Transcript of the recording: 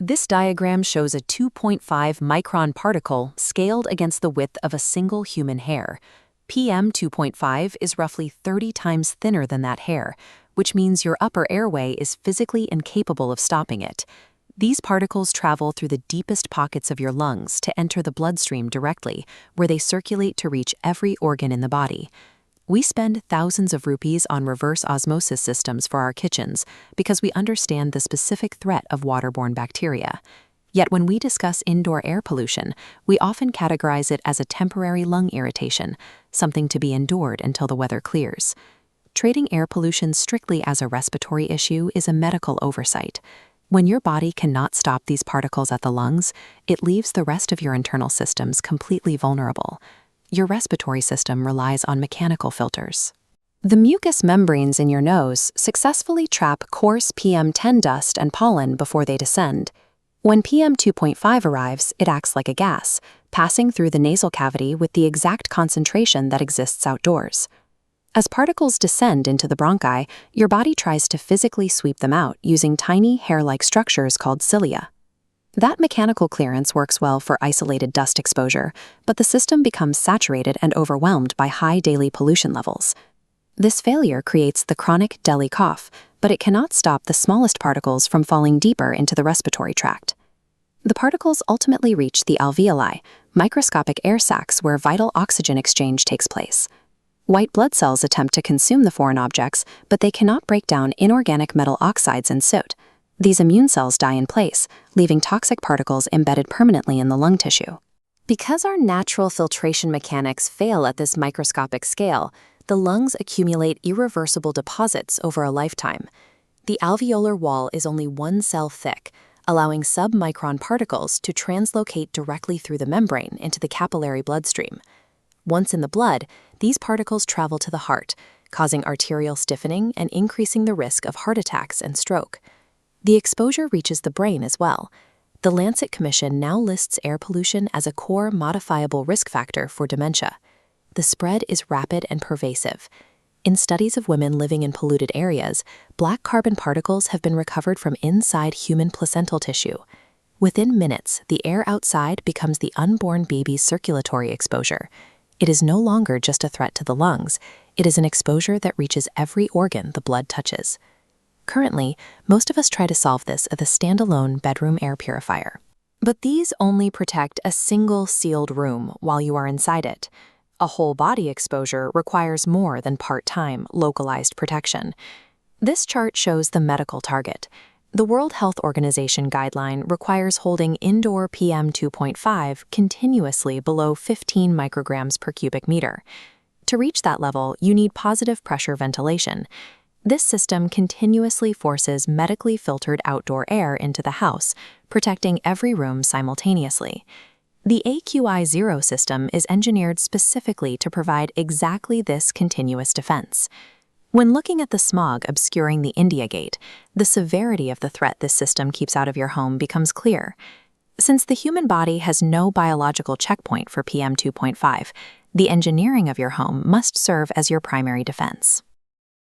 This diagram shows a 2.5 micron particle scaled against the width of a single human hair. PM2.5 is roughly 30 times thinner than that hair, which means your upper airway is physically incapable of stopping it. These particles travel through the deepest pockets of your lungs to enter the bloodstream directly, where they circulate to reach every organ in the body. We spend thousands of rupees on reverse osmosis systems for our kitchens because we understand the specific threat of waterborne bacteria. Yet when we discuss indoor air pollution, we often categorize it as a temporary lung irritation, something to be endured until the weather clears. Treating air pollution strictly as a respiratory issue is a medical oversight. When your body cannot stop these particles at the lungs, it leaves the rest of your internal systems completely vulnerable. Your respiratory system relies on mechanical filters. The mucous membranes in your nose successfully trap coarse PM10 dust and pollen before they descend. When PM2.5 arrives, it acts like a gas, passing through the nasal cavity with the exact concentration that exists outdoors. As particles descend into the bronchi, your body tries to physically sweep them out using tiny hair-like structures called cilia. That mechanical clearance works well for isolated dust exposure, but the system becomes saturated and overwhelmed by high daily pollution levels. This failure creates the chronic deli cough, but it cannot stop the smallest particles from falling deeper into the respiratory tract. The particles ultimately reach the alveoli, microscopic air sacs where vital oxygen exchange takes place. White blood cells attempt to consume the foreign objects, but they cannot break down inorganic metal oxides and soot. These immune cells die in place, leaving toxic particles embedded permanently in the lung tissue. Because our natural filtration mechanics fail at this microscopic scale, the lungs accumulate irreversible deposits over a lifetime. The alveolar wall is only 1 cell thick, allowing submicron particles to translocate directly through the membrane into the capillary bloodstream. Once in the blood, these particles travel to the heart, causing arterial stiffening and increasing the risk of heart attacks and stroke. The exposure reaches the brain as well. The Lancet Commission now lists air pollution as a core modifiable risk factor for dementia. The spread is rapid and pervasive. In studies of women living in polluted areas, black carbon particles have been recovered from inside human placental tissue. Within minutes, the air outside becomes the unborn baby's circulatory exposure. It is no longer just a threat to the lungs. It is an exposure that reaches every organ the blood touches. Currently, most of us try to solve this with a standalone bedroom air purifier. But these only protect a single sealed room while you are inside it. A whole body exposure requires more than part-time, localized protection. This chart shows the medical target. The World Health Organization guideline requires holding indoor PM2.5 continuously below 15 micrograms per cubic meter. To reach that level, you need positive pressure ventilation. This system continuously forces medically filtered outdoor air into the house, protecting every room simultaneously. The AQI0 system is engineered specifically to provide exactly this continuous defense. When looking at the smog obscuring the India Gate, the severity of the threat this system keeps out of your home becomes clear. Since the human body has no biological checkpoint for PM2.5, the engineering of your home must serve as your primary defense.